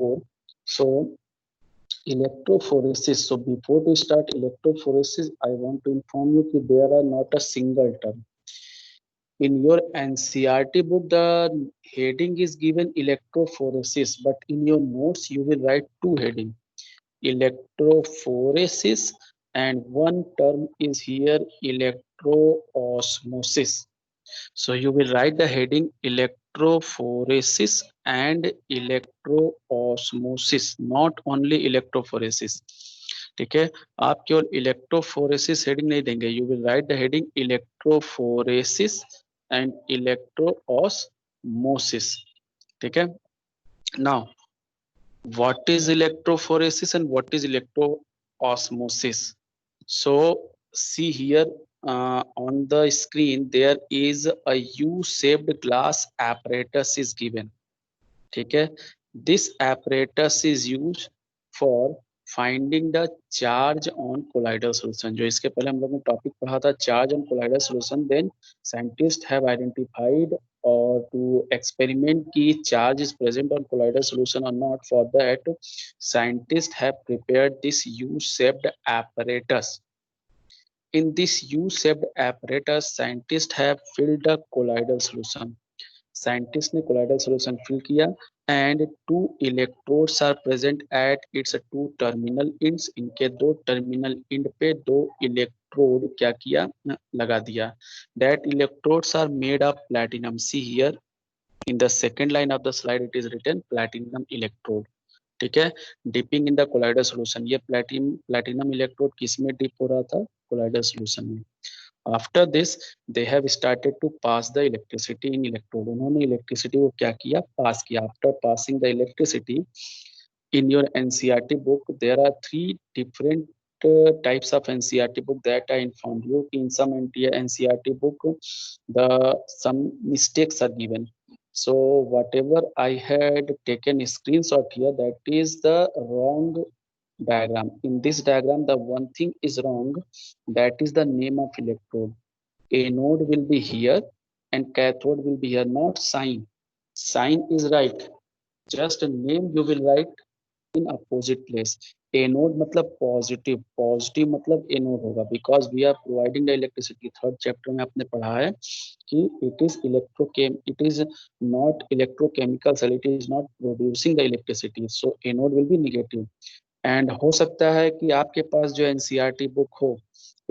before. So electrophoresis. So before we start electrophoresis, I want to inform you that there are not a single term. In your NCRT book, the heading is given electrophoresis, but in your notes you will write two heading, electrophoresis, and one term is here electroosmosis. So you will write the heading electrophoresis and electroosmosis, not only electrophoresis. ठीक है, आप केवल electrophoresis heading नहीं देंगे, you will write the heading electrophoresis and electroosmosis. ठीक है. Now what is electrophoresis and what is electroosmosis? So see here, on the screen there is a U-shaped glass apparatus is given. ठीक है. This apparatus is used for finding the charge on colloidal solution. जो इसके पहले हम लोग ने topic पढ़ा था charge on colloidal solution. Then scientists have identified or to experiment ki charge is present on colloidal solution or not. For that, scientists have prepared this U-shaped apparatus. In this U-shaped apparatus, scientists have filled the colloidal solution. Scientist ने colloidal solution fill किया and two electrodes are present at its two terminal ends. इनके दो terminal end पे दो electrode क्या किया, लगा दिया. That electrodes are made of platinum. See here in the second line of the slide it is written platinum electrode. ठीक है. Dipping in the colloidal solution. ये प्लैटिनम इलेक्ट्रोड किस में डिप हो रहा था, कोलाइडल सॉल्यूशन में. After this, they have started to pass the electricity in electrode. उन्होंने इलेक्ट्रिसिटी को क्या किया, पास किया. After passing the electricity, in your NCRT book, there are three different types of NCRT book that I informed you. In some NCRT book, some mistakes are given. So whatever I had taken a screenshot here, that is the wrong diagram. In this diagram, the one thing is wrong, that is the name of electrode. Anode will be here and cathode will be here, not sign. Sign is right, just a name you will write in opposite place. Anode मतलब positive, positive मतलब anode होगा, because we are providing the electricity. Third chapter में आपने पढ़ा है कि it is not electrochemical cell, it is not producing the electricity, so anode will be negative. And हो सकता है कि आपके पास जो एनसीईआरटी बुक हो,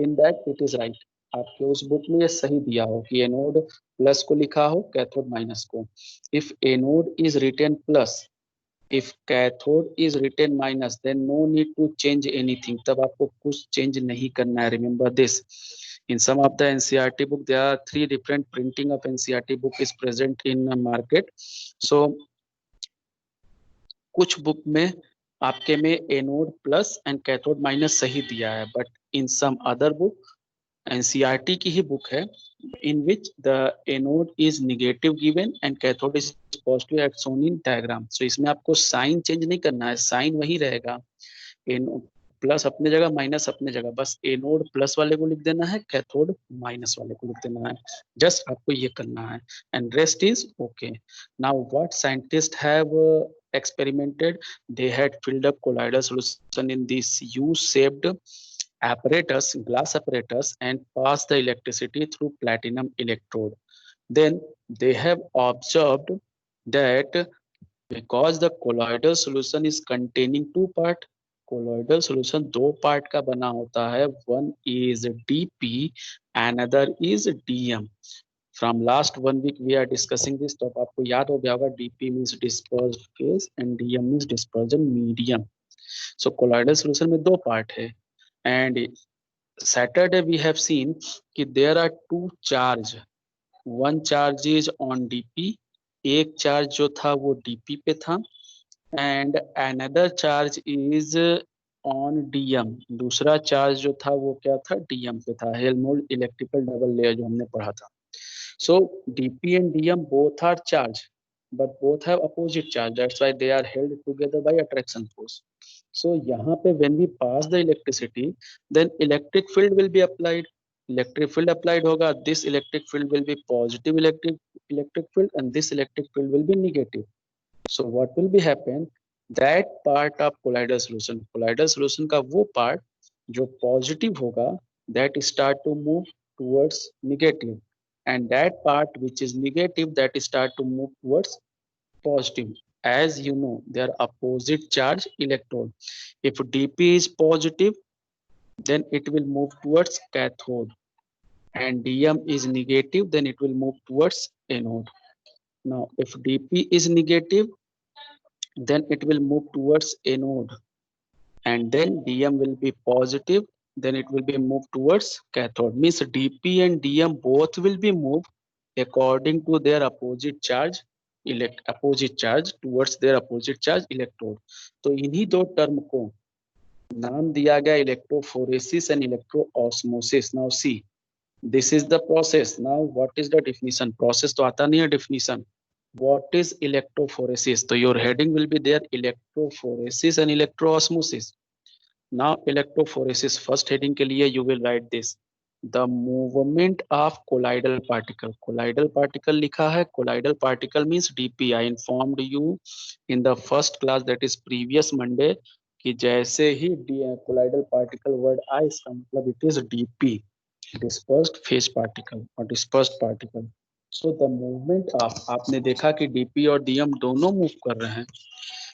in that it is right, आपके उस बुक में ये सही दिया हो कि एनोड प्लस को लिखा हो, कैथोड माइनस को. If anode is written plus, if cathode is written minus, then no need to change anything. तब आपको कुछ चेंज नहीं करना है. Remember this. In some of the NCERT book, there are three different printing of NCERT book is present in market. So कुछ book में आपके में anode plus and cathode minus सही दिया है, but in some other book, NCERT की ही book है, in which the anode is negative given and cathode is positive as shown in diagram. So इसमें आपको साइन चेंज नहीं करना है, साइन वही रहेगा. प्लस अपने जगह, माइनस अपने जगह, बस एनोड प्लस वाले को लिख देना है, कैथोड माइनस वाले को लिख देना है. जस्ट आपको ये करना है and rest is okay. Now what scientist have experimented, they had filled up colloidal solution in this U-shaped apparatus, glass apparatus, and passed the electricity through platinum electrode. Then they have observed that because the colloidal solution is containing two part, colloidal solution दो part का बना होता है. one is dp, another is dm. From last 1 week we are discussing this. तो आपको याद हो गया होगा, dp means dispersed phase and dm means dispersion medium. So colloidal solution में दो पार्ट है. And Saturday we have seen कि there are two charge. One charge is on dp, एक चार्ज जो था वो dp पे था, and another charge is on dm. दूसरा चार्ज जो था वो क्या था, dm पे था. हेल्महोल्ट्ज इलेक्ट्रिकल डबल लेयर जो हमने पढ़ा था. So dp and dm both are charged, but both have opposite charge. That's why they are held together by attraction force. So यहाँ पे when we pass the electricity, then electric field will be applied. Electric field applied होगा. This electric field will be positive electric field, and this electric field will be negative. So what will be happen? That part of colloidal solution का वो part जो positive होगा, that start to move towards negative, and that part which is negative that start to move towards positive. As you know, they are opposite charge electrode. If dp is positive, then it will move towards cathode, and dm is negative, then it will move towards anode. Now if dp is negative, then it will move towards anode, and then dm will be positive, then it will be moved towards cathode. Means dp and dm both will be moved according to their opposite charge, opposite charge towards their opposite charge electrode. तो इन्हीं दो term को नाम दिया गया electrophoresis and electroosmosis. Now see, this is the process. Now what is the definition? Process तो आता नहीं है, definition. What is electrophoresis? So your heading will be there, electrophoresis and electroosmosis. Now electrophoresis first heading के लिए you will write this, the movement of colloidal particle. Colloidal particle लिखा है. Colloidal particle means dp. I informed you in the first class, that is previous Monday, कि जैसे ही colloidal particle word आए, इसका मतलब it is dp, dispersed phase particle or dispersed particle. So the movement of, आपने देखा कि dp और dm दोनों मूव कर रहे हैं.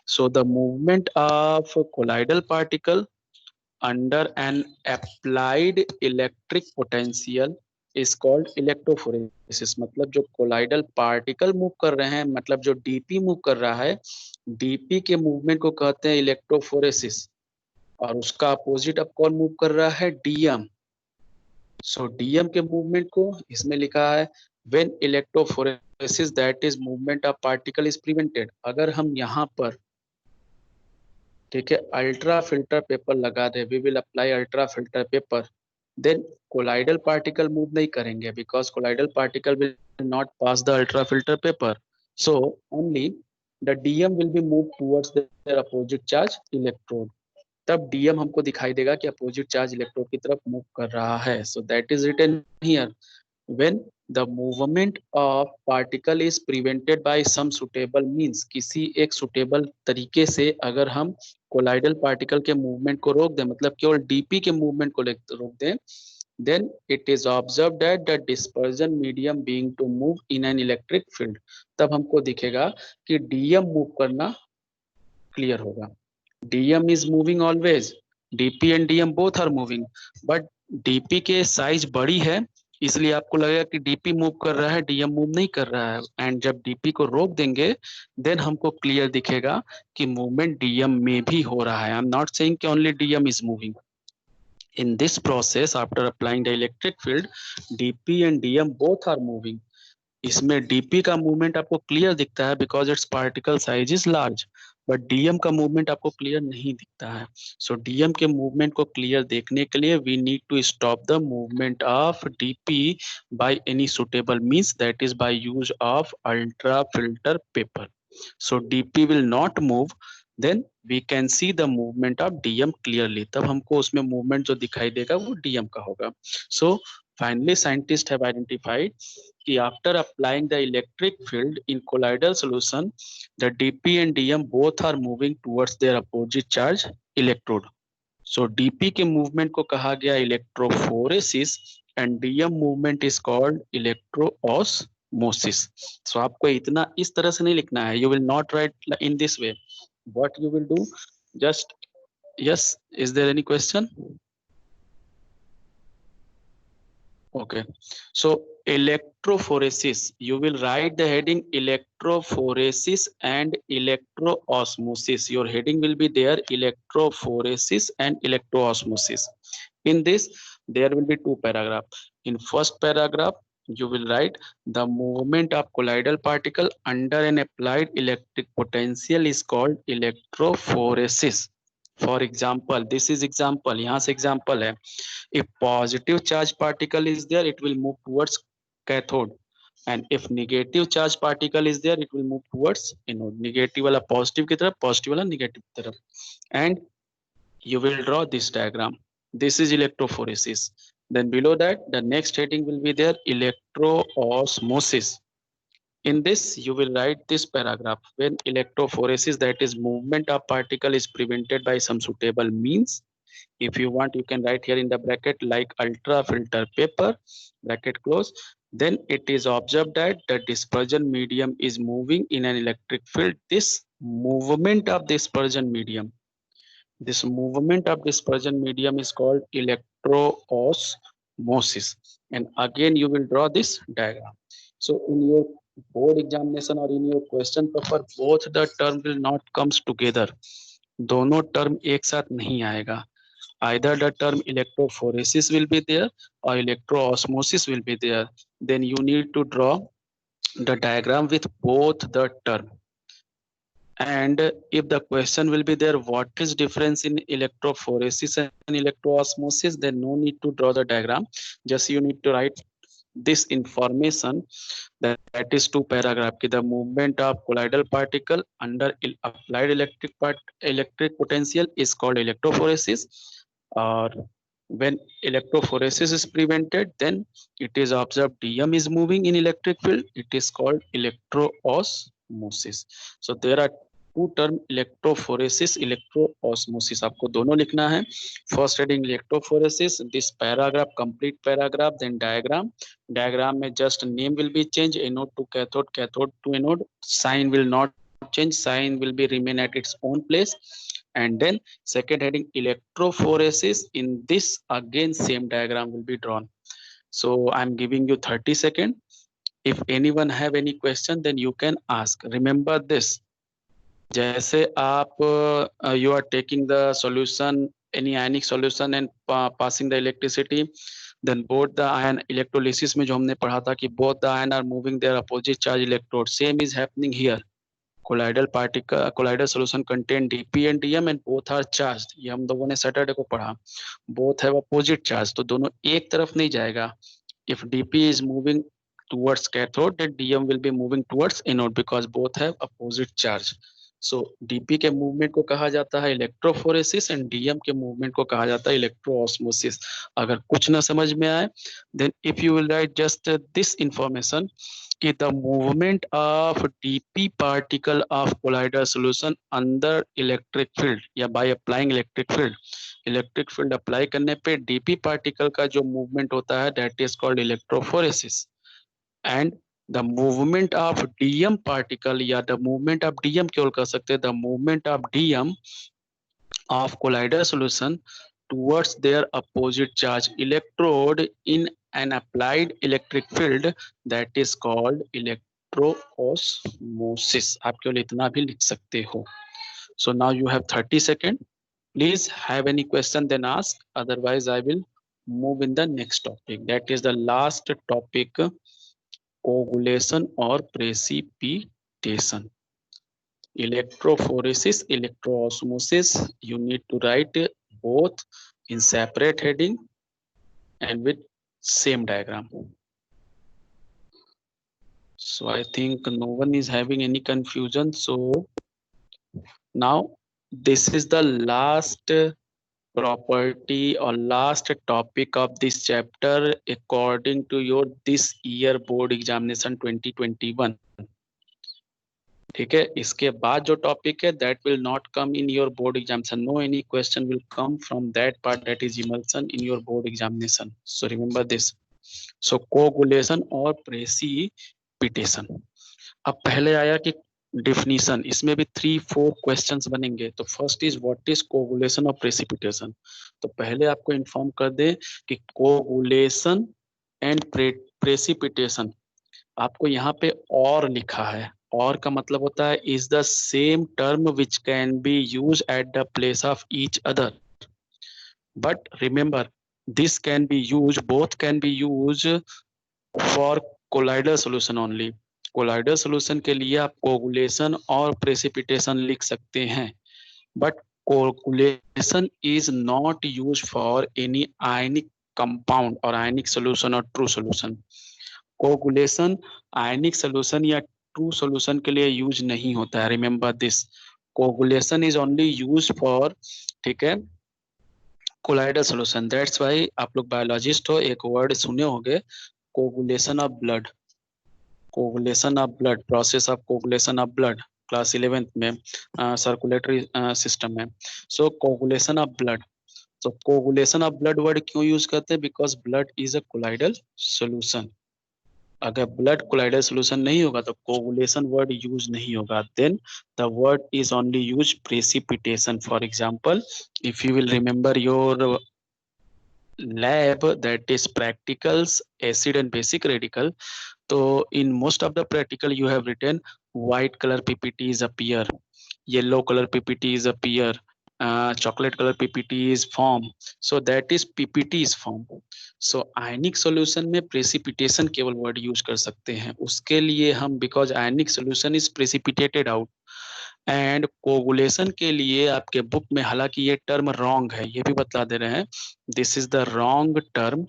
So the movement of colloidal particle under an applied electric potential is called electrophoresis. मतलब जो कोलाइडल पार्टिकल मूव कर रहे हैं, मतलब जो डीपी मूव कर रहा है, डीपी के मूवमेंट को कहते हैं इलेक्ट्रोफोरेसिस, और उसका अपोजिट अब कौन मूव कर रहा है? डीएम. सो डीएम के मूवमेंट को इसमें लिखा है when electrophoresis that is movement of particle is prevented. अगर हम यहाँ पर, ठीक है, अल्ट्रा फिल्टर पेपर लगा दे, we will apply ultra filter paper, then colloidal particle move नहीं करेंगे, because colloidal particle will not pass the ultra filter paper. So only the DM will be move towards their opposite charge electrode. तब DM हमको दिखाई देगा कि opposite charge electrode की तरफ move कर रहा है. So that is written here, when the movement of particle is prevented by some suitable means. किसी एक सुटेबल तरीके से अगर हम कोलाइडल पार्टिकल के मूवमेंट को रोक दें, मतलब केवल डीपी के मूवमेंट को रोक दें, then it is observed that the dispersion medium being to move in an electric field. तब हमको दिखेगा कि डीएम मूव करना क्लियर होगा. DM is moving always, DP and DM both are moving, but DP के साइज बड़ी है, इसलिए आपको लगेगा कि डीपी मूव कर रहा है, डीएम मूव नहीं कर रहा है. एंड जब डीपी को रोक देंगे, देन हमको क्लियर दिखेगा कि मूवमेंट डीएम में भी हो रहा है. आई एम नॉट सेइंग कि only DM is moving. In this process, after applying the electric field, dp and dm both are moving. इसमें dp का मूवमेंट आपको क्लियर दिखता है because its particle size is large, but DM का movement आपको clear नहीं दिखता है. सो डीएम के मूवमेंट को क्लियर देखने के लिए we need to stop the movement of DP by any suitable means, that is by use of ultra filter paper. So DP will not move, then we can see the movement of DM clearly. तब हमको उसमें movement जो दिखाई देगा वो DM का होगा. सो finally scientists have identified कि after applying the electric field in colloidal solution, the dp and dm both are moving towards their opposite charge electrode. So dp के movement को कहा गया electrophoresis and dm movement is called electroosmosis. So आपको इतना इस तरह से नहीं लिखना है. You will not write in this way. What you will do, just, yes, is there any question? Okay, so electrophoresis, you will write the heading electrophoresis and electroosmosis. Your heading will be there, electrophoresis and electroosmosis. In this, there will be two paragraphs. In first paragraph, you will write the movement of colloidal particle under an applied electric potential is called electrophoresis. For example, this is example, यहाँ से example है. If positive charge particle is there, it will move towards cathode, and if negative charge particle is there, it will move towards anode. Negative वाला positive की तरफ, positive वाला negative की तरफ. And you will draw this diagram. This is electrophoresis. Then below that, the next heading will be there, electroosmosis. In this you will write this paragraph. When electrophoresis, that is movement of particle, is prevented by some suitable means. If you want, you can write here in the bracket like ultra filter paper, bracket close. Then it is observed that the dispersion medium is moving in an electric field. This movement of dispersion medium, this movement of dispersion medium is called electroosmosis. And again you will draw this diagram. So in your board examination or in your question paper, both the term will not comes together. दोनों term एक साथ नहीं आएगा. Either the term electrophoresis will be there or electroosmosis will be there. Then you need to draw the diagram with both the term. And if the question will be there, what is difference in electrophoresis and electroosmosis, then no need to draw the diagram. Just you need to write this information, that is two paragraph ki the movement of colloidal particle under applied electric potential is called electrophoresis, or when electrophoresis is prevented, then it is observed dm is moving in electric field, it is called electroosmosis. So there are two term, electrophoresis, electroosmosis. आपको दोनों लिखना है. First heading electrophoresis, this paragraph, complete paragraph, then diagram. Diagram में just name will be changed, anode to cathode, cathode to anode. Sign will not change, sign will be remain at its own place. And then second heading electrophoresis, in this again same diagram will be drawn. So I'm giving you 30 seconds. If anyone have any question, then you can ask. Remember this, जैसे आप you are taking the solution, any ionic solution and passing the electricity, then both the ion electrolysis में जो हमने पढ़ा था कि both the ion are moving their opposite charge electrode, same is happening here. Colloidal particle, colloidal solution contain dp and dm and both are charged. ये हम लोगों ने सैटरडे को पढ़ा. Both have opposite charge, तो दोनों एक तरफ नहीं जाएगा. If dp is moving towards cathode, then dm will be moving towards anode because both have opposite charge. So DP के मूवमेंट को कहा जाता है इलेक्ट्रोफोरेसिस एंड डीएम के मूवमेंट को कहा जाता है इलेक्ट्रोऑस्मोसिस. अगर कुछ ना समझ में आए, then if you will write just this information कि the movement of DP particle of colloidal solution under electric field या by applying electric field apply करने पे डीपी पार्टिकल का जो मूवमेंट होता है that is called electrophoresis. And the movement of dm particle या the movement of dm केवल कर सकते हैं, the movement of dm of colloidal solution towards their opposite charge electrode in an applied electric field, that is called electroosmosis. आप केवल इतना भी लिख सकते हो. So now you have 30 seconds. Please have any question then ask, otherwise I will move in the next topic. That is the last topic, coagulation or precipitation. Electrophoresis, electroosmosis, you need to write both in separate heading and with same diagram. So I think no one is having any confusion. So now this is the last property or last topic of this chapter according to your this year board examination 2021. ठीक है, इसके बाद जो topic है that will not come in your board examination. No any question will come from that part, that is emulsion, in your board examination. So remember this. So coagulation और precipitation. अब पहले आया कि डिफिनीशन, इसमें भी 3-4 questions बनेंगे. तो first is what is coagulation और प्रेसिपिटेशन. तो पहले आपको इन्फॉर्म कर दे कि कोगुलेशन एंड प्रेसिपिटेशन, आपको यहाँ पे और लिखा है. और का मतलब होता है is the same term which can be use at the place of each other, but remember this can be use, both can be use for colloidal solution only. Colloidal solution के लिए आप कोगुलेशन और precipitation लिख सकते हैं, but coagulation is not use for any ionic compound और आयनिक solution और true solution. Coagulation आयनिक solution या ट्रू सोल्यूशन के लिए यूज नहीं होता है. Remember this, coagulation is only use for, ठीक है, कोलाइडल सोल्यूशन. दैट्स वाई आप लोग बायोलॉजिस्ट हो, एक वर्ड सुने होंगे coagulation of blood. Coagulation of blood, process of coagulation of blood, class 11th में सर्कुलेटरी सिस्टम में। सो कोगुलेशन ऑफ ब्लड, तो कोगुलेशन ऑफ ब्लड वर्ड क्यों यूज करते हैं? Because blood is a colloidal solution. अगर blood colloidal solution नहीं होगा तो कोगुलेशन वर्ड यूज नहीं होगा। Then the word is only use precipitation. For example, if you will remember your lab, that is practicals acid and basic radical, so in most of the practical you have written white color ppts appear, yellow color ppts appear, chocolate color ppt is form, so that is ppt is form. so ionic solution में precipitation केवल word use कर सकते हैं उसके लिए हम, because ionic solution is precipitated out, and coagulation के लिए आपके बुक में हालांकि ये टर्म रॉन्ग है, ये भी बता दे रहे हैं, this is the wrong term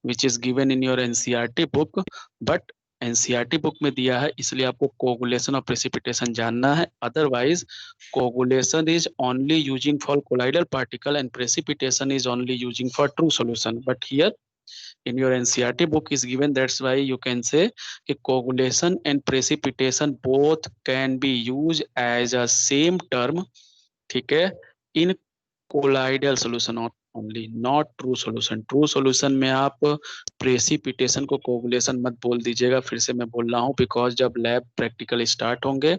which is given in your NCERT book, but NCERT book में दिया है इसलिए आपको कोगुलेशन और प्रेसिपिटेशन जानना है। Otherwise coagulation is only using for colloidal particle and precipitation is only using for true solution, but here in your NCERT book is given, that's why you can say कि coagulation and precipitation both can be used as a same term, ठीक है, in colloidal solution only, not true solution. true solution में आप precipitation को coagulation मत बोल दीजिएगा, फिर से मैं बोल रहा हूँ, because जब lab practical start होंगे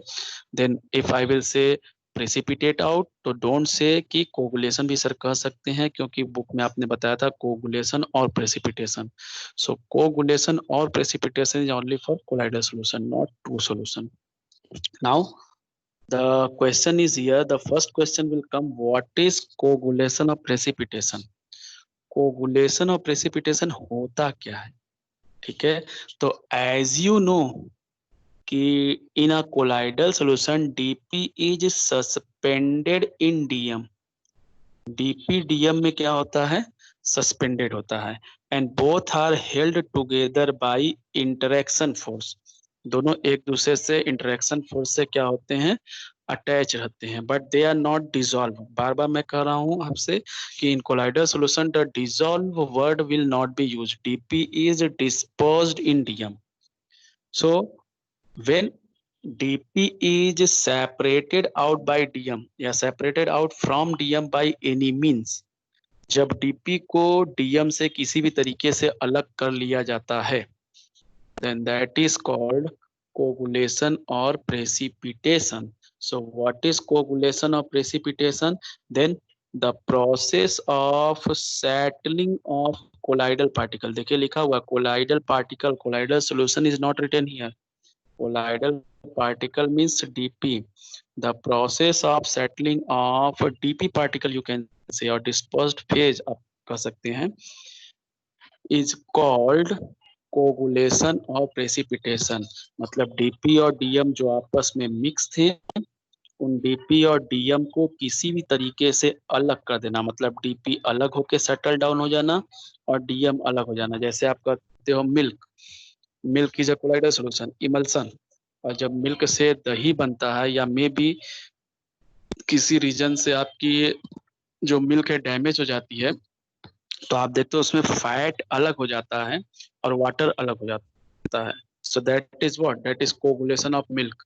then if I will say precipitate out तो डोंट से कि कोगुलेशन भी सर कह सकते हैं, क्योंकि बुक में आपने बताया था कोगुलेशन और प्रेसिपिटेशन। सो कोगुलेशन और precipitation is only for colloidal solution, not true solution. Now the question is here, the first question will come, what is coagulation और प्रेसिपिटेशन? कोगुलेशन और प्रेसिपिटेशन होता क्या है? ठीक है, तो एज यू नो कि in a colloidal solution DP is suspended in DM, DP DM में क्या होता है? सस्पेंडेड होता है, and both are held together by interaction force, दोनों एक दूसरे से इंटरेक्शन फोर्स से क्या होते हैं? अटैच रहते हैं, but they are not dissolve. बार बार मैं कह रहा हूं आपसे कि in colloidal solution the dissolve word will not be used, DP is dispersed in DM. So when dp is separated out by dm या separated out from dm by any means, जब dp को dm से किसी भी तरीके से अलग कर लिया जाता है, then that is called coagulation or precipitation. So what is coagulation or precipitation? Then the process of settling of colloidal particle, देखिए लिखा हुआ colloidal particle, colloidal solution is not written here, colloidal particle means dp, the process of settling of dp particle you can say, or dispersed phase आप कह सकते हैं, is called coagulation और precipitation. मतलब DP और डीएम जो आपस में मिक्स थे, उन डीपी और डीएम को किसी भी तरीके से अलग कर देना, मतलब डीपी अलग होके सेटल डाउन हो जाना और डीएम अलग हो जाना। जैसे आप कहते हो milk, milk is a colloidal solution, emulsion, और जब मिल्क से दही बनता है या मे बी किसी रीजन से आपकी जो मिल्क है डैमेज हो जाती है, तो आप देखते हो उसमें फैट अलग हो जाता है और वाटर अलग हो जाता है। So that is what, that is coagulation of milk,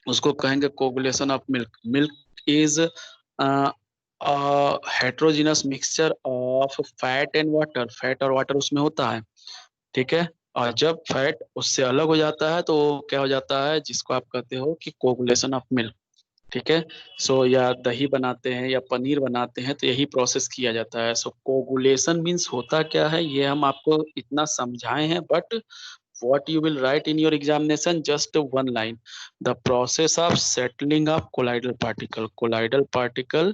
उसको कहेंगे coagulation of milk. Milk is heterogeneous mixture of fat and water, fat और वाटर उसमें होता है, ठीक है, और जब फैट उससे अलग हो जाता है तो क्या हो जाता है, जिसको आप कहते हो कि कोगुलेशन ऑफ मिल्क, ठीक है। सो या दही बनाते हैं या पनीर बनाते हैं तो यही प्रोसेस किया जाता है। सो कोगुलेशन मीन्स होता क्या है ये हम आपको इतना समझाए हैं, but what you will write in your examination, just one line, the process of settling of colloidal particle, colloidal particle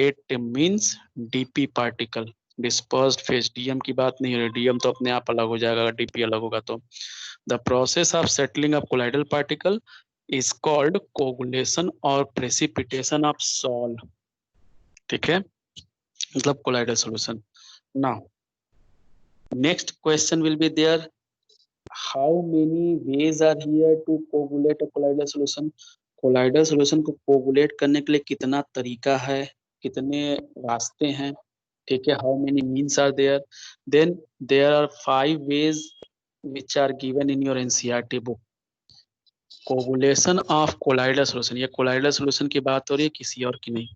it means dp particle, dispersed phase, dm की बात नहीं हो रही, dm तो अपने आप अलग हो जाएगा अगर dp अलग होगा तो। the process of settling of colloidal particle is called coagulation or precipitation of sol, ठीक है, मतलब colloidal solution। now next question will be there, how many ways are here to coagulate a colloidal solution? Colloidal solution को coagulate करने के लिए कितना तरीका है, कितने रास्ते हैं, ठीक है, how many means are there? Then there are 5 ways which are given in your NCERT book. Coagulation of colloidal solution, ये कोलाइडल सोल्यूशन की बात हो रही है, किसी और की नहीं.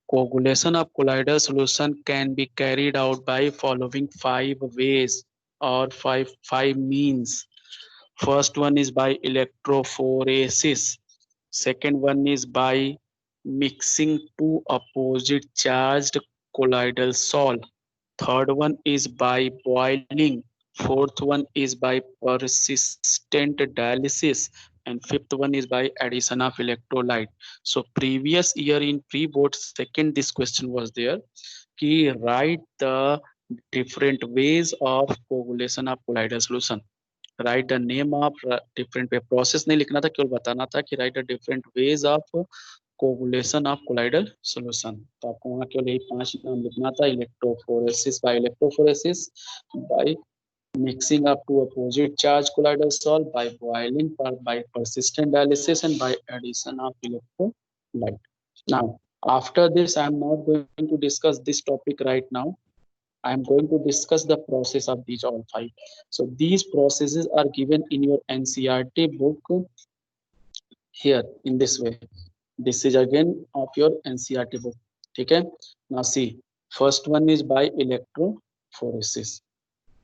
Coagulation of colloidal solution can be carried out by following 5 ways or five means. First one is by electrophoresis. Second one is by mixing two opposite charged colloidal salt. Third one is by boiling. Fourth one is by persistent dialysis. And fifth one is by addition of electrolyte. So previous year in pre-board second, this question was there. Ki write the different ways of coagulation of colloidal solution. Write the name of different way. Process नहीं लिखना था, केवल बताना था कि write the different ways of coagulation of colloidal solution. तो आपको वहाँ केवल यही 5 नाम लिखना था. Electrophoresis, by electrophoresis, by mixing up two opposite charge colloidal salt, by boiling, by persistent dialysis, and by addition of electrolyte. Now, after this, I am not going to discuss this topic right now. I am going to discuss the process of these all 5. So these processes are given in your NCERT book here in this way. This is again of your NCERT book. ठीक है. Now see, first one is by electrophoresis.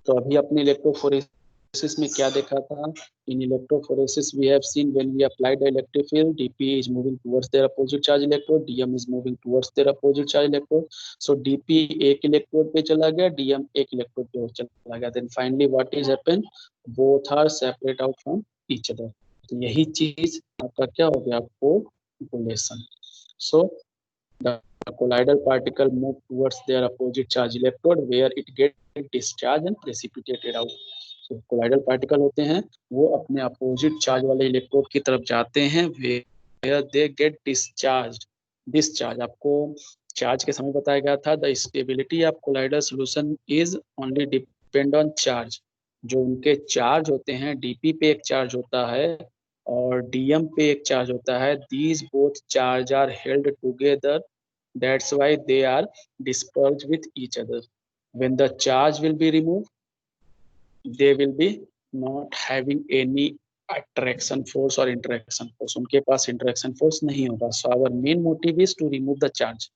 तो अभी अपने electrophoresis में क्या देखा था? इन electrophoresis we have seen when we applied the electric field, dp is moving towards their opposite charge electrode, dm is moving towards their opposite charge electrode. So dp एक electrode पे चला गया, dm एक electrode पे चला गया. Then finally what is happened? Both are separate out from each other. तो यही चीज आपका क्या हो गया? Coagulation. So the colloidal particle move towards their opposite charge electrode where it get discharged and precipitated out. So colloidal particle होते हैं वो अपने opposite charge वाले electrode की तरफ जाते हैं where they get discharged. Discharge आपको charge के समय बताया गया था. The stability of colloidal solution is only depend on charge. जो उनके चार्ज होते हैं, डीपी पे एक चार्ज होता है और डीएम पे एक चार्ज होता है. These both charge are held together. That's why they are dispersed with each other. When the charge will be removed, they will be not having any attraction force or interaction force. उनके पास interaction force नहीं होगा. So our main motive is to remove the charge.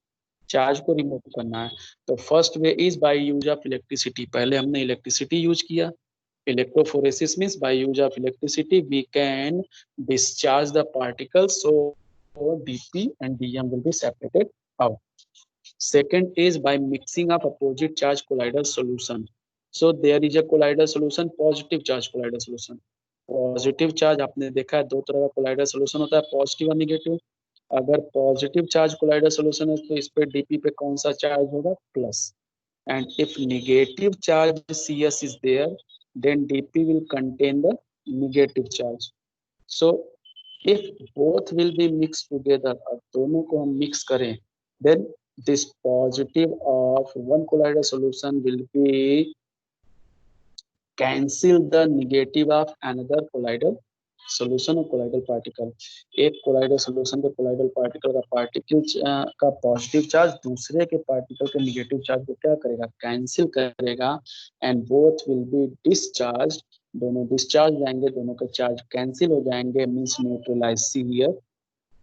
Charge को remove करना है. तो first way is by use of electricity. पहले हमने electricity use किया. Electrophoresis means by use of electricity we can discharge the particles, so dp and dm will be separated out. Second is by mixing of opposite charge colloidal solution. So there is a colloidal solution, positive charge colloidal solution. Positive charge आपने देखा है, दो तरह का colloidal solution होता है, positive और negative. अगर पॉजिटिव चार्ज कोलाइडल सोल्यूशन है तो इस पे डीपी पे कौन सा चार्ज होगा? Plus. And if negative charge CS is there, then dp will contain the negative charge. So if both will be mixed together, अब दोनों को हम mix करें, then this positive of one colloidal solution will be cancel the negative of another colloidal solution और colloidal particle. एक colloidal solution के colloidal particle का particle का positive charge दूसरे के particle के negative charge को क्या करेगा? कैंसिल करेगा. and both will be discharged. दोनों डिस्चार्ज जाएंगे, दोनों के चार्ज कैंसिल हो जाएंगे. Means neutralize. See here,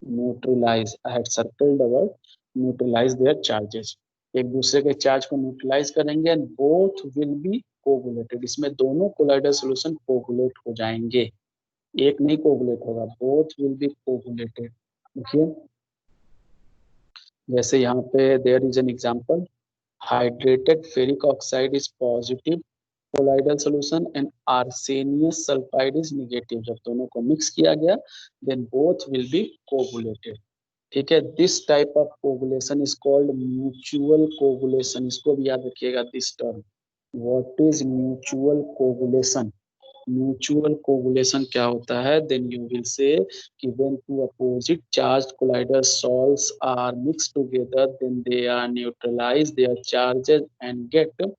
neutralize. I had circled the word neutralize their charges. एक दूसरे के चार्ज को न्यूट्रलाइज करेंगे and both will be coagulated. इसमें दोनों कोलाइडल सॉल्यूशन कोगुलेट हो जाएंगे, एक नहीं कोगुलेट होगा. Both will be coagulated. देखिए जैसे यहाँ पे there is an example. Hydrated ferric oxide is positive colloidal solution and arsenious sulphide is negative. जब दोनों को मिक्स किया गया then both will be coagulated. ठीक है. This type of coagulation is called mutual coagulation. इसको भी याद रखिएगा this term. What is mutual coagulation? Mutual coagulation क्या होता है? देन यू विल से कि when to opposite charged colloidal salts are mixed together then they are neutralize their charges and get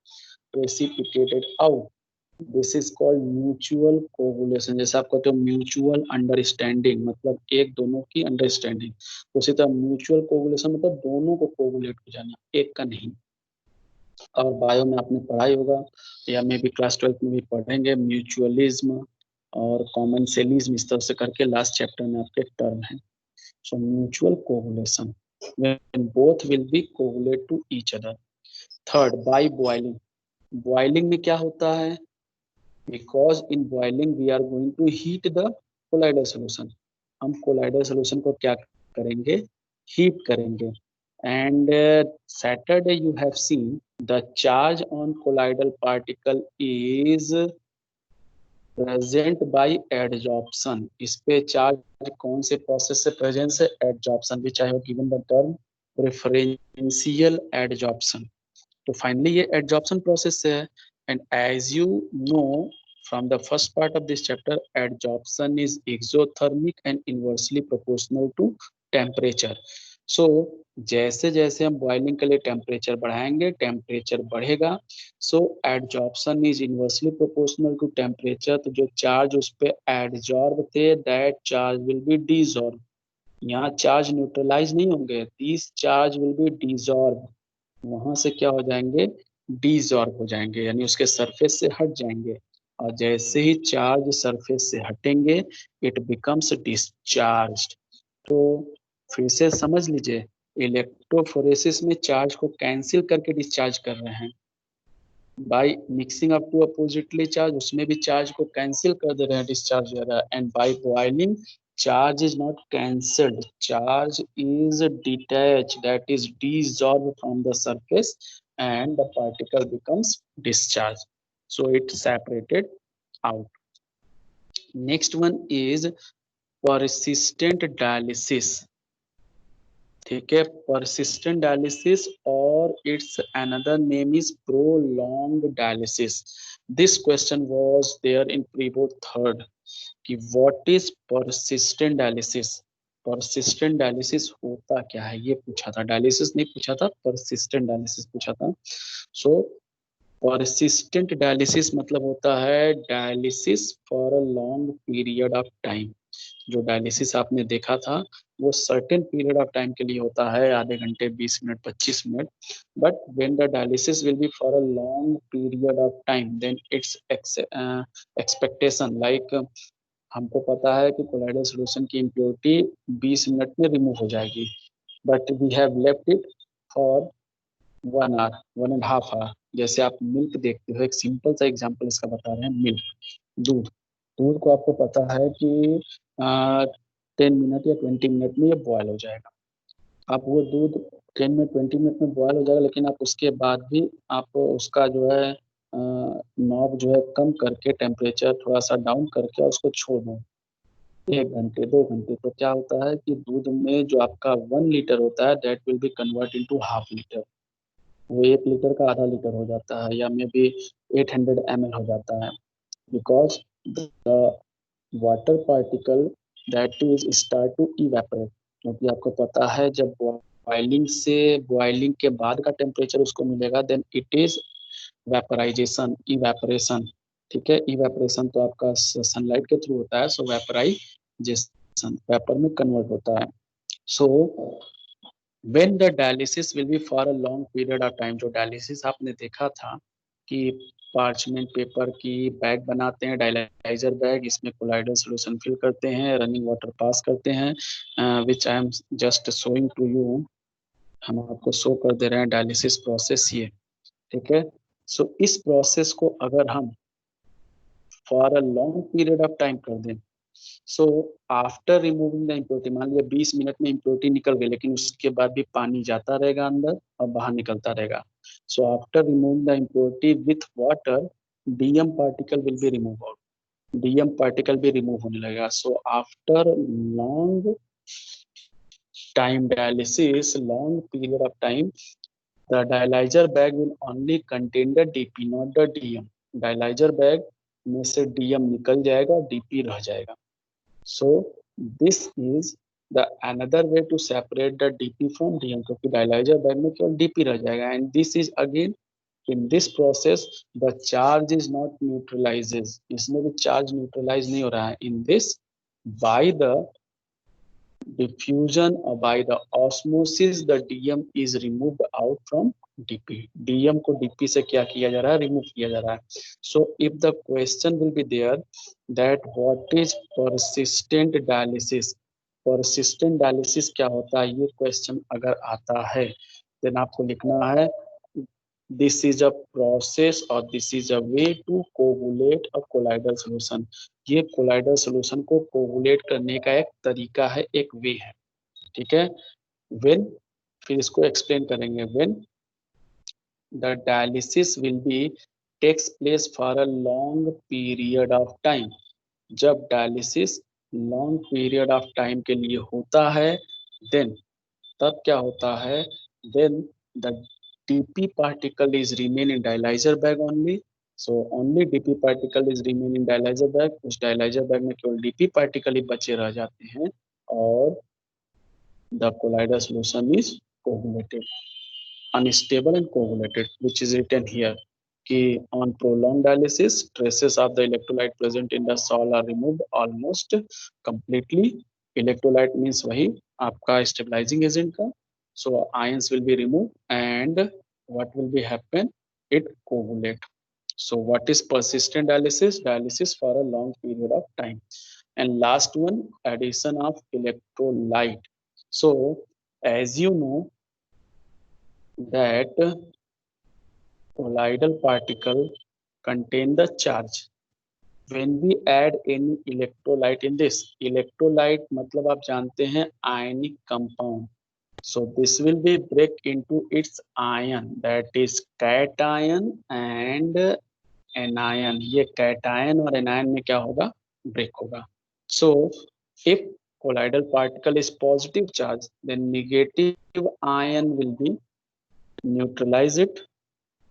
precipitated out. This is called mutual coagulation. जैसे आप कहते हो mutual understanding, मतलब एक दोनों की अंडरस्टैंडिंग. उसी तरह म्यूचुअल कोगुलेशन मतलब दोनों को कोगुलेट हो जाना, एक का नहीं. और बायो में आपने पढ़ाई होगा या मे बी क्लास 12 में भी पढ़ेंगे, म्यूचुअलिज्म और कॉमनसेलिज्म, इस तरह से करके लास्ट चैप्टर में आपके टर्म है। So mutual coagulation when both will be coagulate to each other. Third, by boiling. Boiling में क्या होता है, because in boiling we are going to heat the colloidal solution. हम कोलाइडल सोल्यूशन को क्या करेंगे, हीट करेंगे। And Saturday you have seen the charge on colloidal particle is present by adsorption। इस पे चार्ज कौन से प्रोसेस से प्रेजेंट है, adsorption, which I have given the term preferential adsorption. तो फाइनली ये एडजॉर्प्शन प्रोसेस से है। And as you know from the first part of this chapter, adsorption is exothermic and inversely proportional to temperature. So जैसे जैसे हम boiling के लिए temperature बढ़ाएंगे, टेम्परेचर बढ़ेगा। So adsorption is inversely proportional to temperature. तो जो चार्ज उस पे एडजॉर्ब थे, that charge will be dissolve. यहाँ चार्ज न्यूट्रलाइज नहीं होंगे, this charge will be dissolve. वहां से क्या हो जाएंगे, डिसॉल्व हो जाएंगे, यानी उसके सरफेस से हट जाएंगे। और जैसे ही चार्ज सरफेस से हटेंगे, इट बिकम्स डिस्चार्ज। तो फिर से समझ लीजिए, इलेक्ट्रोफोरेसिस में चार्ज को कैंसिल करके डिस्चार्ज कर रहे हैं। By mixing up two oppositely charge, उसमें भी चार्ज को कैंसिल कर दे रहे हैं, डिस्चार्ज हो रहा है। And by boiling, charge is not cancelled, charge is detached, that is dissolved from the surface, and the particle becomes discharged, so it's separated out. Next one is persistent dialysis। ठीक है, persistent dialysis और its another name is prolonged dialysis। This question was there in pre-board third कि what is persistent dialysis। persistent dialysis होता क्या है ये पूछा था, डायलिसिस नहीं पूछा था, persistent dialysis पूछा था। सो persistent dialysis मतलब होता है dialysis for a long period of time. जो डायलिसिस आपने देखा था वो सर्टेन पीरियड ऑफ टाइम के लिए होता है, आधे घंटे, 20 minute, 25 minute. But when the dialysis will be for a long period of time, then it's expectation like, हमको पता है कि कोलाइडल सॉल्यूशन की इम्प्योरिटी 20 मिनट में रिमूव हो जाएगी, but we have left it for 1 hour, 1.5 hour. जैसे आप मिल्क देखते हो, एक सिंपल सा एग्जांपल इसका बता रहे हैं, मिल्क, दूध। दूध को आपको पता है कि 10 मिनट या 20 मिनट में ये बॉयल हो जाएगा। आप वो दूध 10 मिनट, 20 मिनट में बॉयल हो जाएगा, लेकिन आप उसके बाद भी आप उसका जो है नॉब जो है कम करके, टेम्परेचर थोड़ा सा डाउन करके उसको छोड़ दो 1 घंटे, 2 घंटे, तो क्या होता है कि दूध में जो आपका 1 लीटर होता है, that will be convert into half litre. वो 1 लीटर का आधा लीटर हो जाता है, या मे बी 800 ml हो जाता है। Because the water particle that is start to evaporate. क्योंकि आपको पता है जब बॉइलिंग के बाद का टेम्परेचर उसको मिलेगा, then it is vaporization, evaporation. ठीक है, इवेपोरेशन तो आपका सनलाइट के थ्रू होता है, सो वेपराइजेशन, वेपर में कन्वर्ट होता है। So when the dialysis will be for a long period of time, जो डायलिसिस आपने देखा था कि पार्चमेंट पेपर की बैग बनाते हैं, डायलाइजर बैग, इसमें कोलाइडल सॉल्यूशन फिल करते हैं, रनिंग वाटर पास करते हैं, which I am just showing to you. हम आपको शो कर दे रहे हैं डायलिसिस प्रोसेस ये। ठीक है, सो इस प्रोसेस को अगर हम for a long period of time कर दें, so after removing the impurity, मान लिया 20 मिनट में इम्प्योरिटी निकल गई, लेकिन उसके बाद भी पानी जाता रहेगा अंदर और बाहर निकलता रहेगा। So after removing the impurity with water, DM particle will be remove out, DM particle भी रिमूव होने लगेगा। So after long time dialysis, long period of time, the dialyser bag will only contain the DP, not the DM. Dialyser bag में से DM निकल जाएगा और DP रह जाएगा। So this is the another way to separate the DP from DM, क्योंकि dialyser bag में केवल DP रह जाएगा। And this is again, in this process the charge is not neutralizes, इसमें भी चार्ज न्यूट्रलाइज नहीं हो रहा है। in this, by the diffusion by the osmosis the DM is removed out from DP. DM को DP से क्या किया जा रहा है, रिमूव किया जा रहा है. So if the question will be there that what is persistent dialysis, persistent dialysis क्या होता है, ये क्वेश्चन अगर आता है देन आपको लिखना है this is a process or this is a way to coagulate a colloidal solution. ये कोलाइडल सॉल्यूशन को कोगुलेट करने का एक तरीका है, एक वे है. ठीक है. व्हेन, फिर इसको एक्सप्लेन करेंगे. When the dialysis will be takes place for a long period of time. जब dialysis long period of time के लिए होता है देन, तब क्या होता है, then the DP particle is remain in dialyzer bag only. So only DP particle is remain in dialyzer bag. उस dialyzer bag में केवल DP particle ही बचे रह जाते हैं और the colloidal solution is coagulated, unstable and coagulated, which is written here. कि on prolonged dialysis, traces of the electrolyte present in the sol are removed almost completely. Electrolyte means वही आपका stabilizing agent का. So ions will be removed and what will be happen? It coagulate. So what is persistent dialysis? Dialysis for a long period of time. And last one, addition of electrolyte. So as you know that colloidal particle contain the charge. When we add any electrolyte in this, electrolyte मतलब आप जानते हैं ionic compound. So this will be break into its ion, that is cation and anion. ये cation और anion में क्या होगा, break होगा. So if colloidal particle is positive charge, then negative ion will be neutralize it,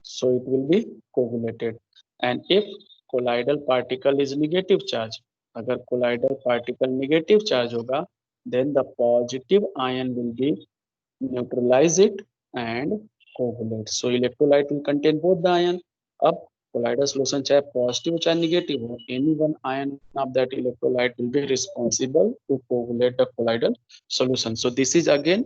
so it will be coagulated. And if colloidal particle is negative charge, अगर colloidal particle negative charge होगा, then the positive ion will be neutralize it and coagulate. So electrolyte will contain both the ion. अब colloidal solution चाहे positive चाहे negative हो, any one ion of that electrolyte will be responsible to coagulate the colloidal solution. So this is again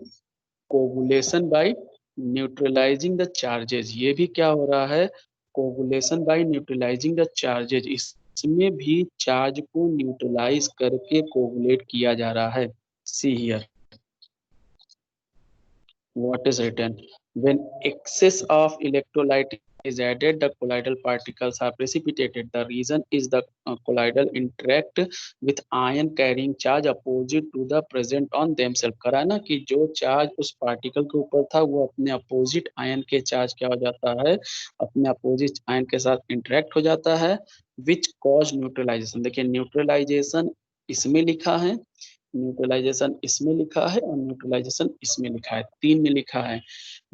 coagulation by neutralizing the charges. ये भी क्या हो रहा है, coagulation by neutralizing the charges. इसमें भी चार्ज को न्यूट्रलाइज करके कोगुलेट किया जा रहा है. See here what is written, when excess of electrolyte is added the colloidal particles are precipitated. The reason is the colloidal interact with ion carrying charge opposite to the present on themselves. करा ना कि जो charge उस particle के ऊपर था वो अपने अपोजिट आयन के चार्ज क्या हो जाता है, अपने अपोजिट आयन के साथ इंटरेक्ट हो जाता है, विच कॉज न्यूट्रलाइजेशन. देखिए न्यूट्रलाइजेशन इसमें लिखा है, न्यूट्रलाइजेशन इसमें लिखा है और न्यूट्रलाइजेशन इसमें लिखा है, तीन में लिखा है.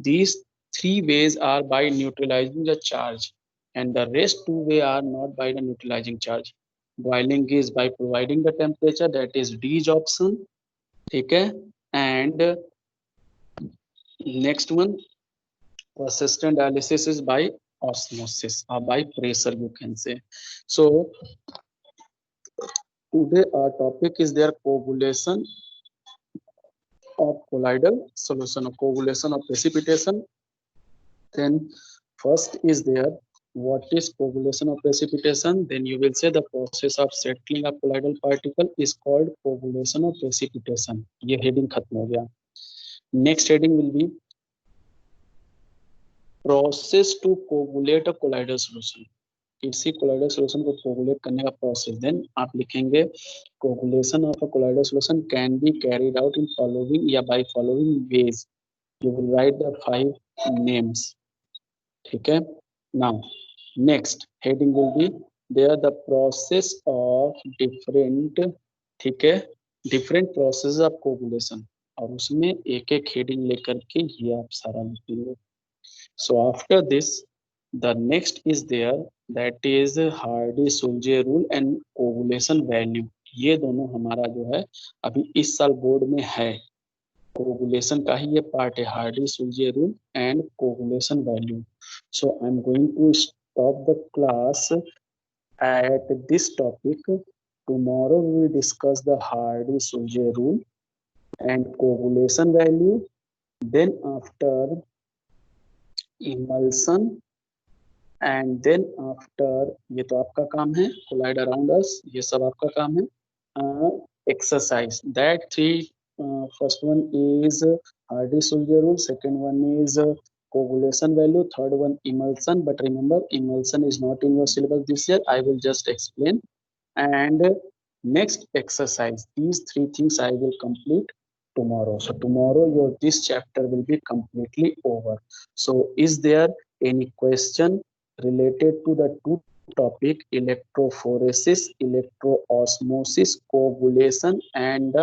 These three ways are by neutralizing the charge and the rest two way are not by the neutralizing charge. Boiling is by providing the temperature, that is D's option. ठीक है. And next one, persistent dialysis is by osmosis or by pressure you can say. So today our topic is their coagulation of colloidal solution, of coagulation of precipitation. Then first is there what is coagulation of precipitation. Then you will say the process of settling a colloidal particle is called coagulation of precipitation. ये heading खत्म हो गया. Next heading will be process to coagulate a colloidal solution. किसी colloidal solution को coagulate करने का process. Then आप लिखेंगे coagulation of a colloidal solution can be carried out in following या by following ways. You will write the 5 names. ठीक है. Now next heading will be there the process of different, ठीक है, different process of coagulation, और उसमें एक एक heading लेकर के ये आप सारा लिखेंगे. So after this the next is there, that is Hardy-Sulzay rule and coagulation value. ये दोनों हमारा जो है अभी इस साल बोर्ड में है, कोगुलेशन का ही ये पार्ट है, Hardy-Sulzay rule and coagulation value. So I'm going to stop the class at this topic. Tomorrow we will discuss the Hardy-Sulzay rule and coagulation value. Then after emulsion, and then after ये तो आपका काम है, collide around us, ये सब आपका काम है. Exercise, that three, first one is Hardy-Sulzer rule, second one is coagulation value, third one emulsion. But remember, emulsion is not in your syllabus this year. I will just explain. And next exercise, these three things I will complete tomorrow. So tomorrow your this chapter will be completely over. So is there any question related to the two topic, electrophoresis, electroosmosis, coagulation, and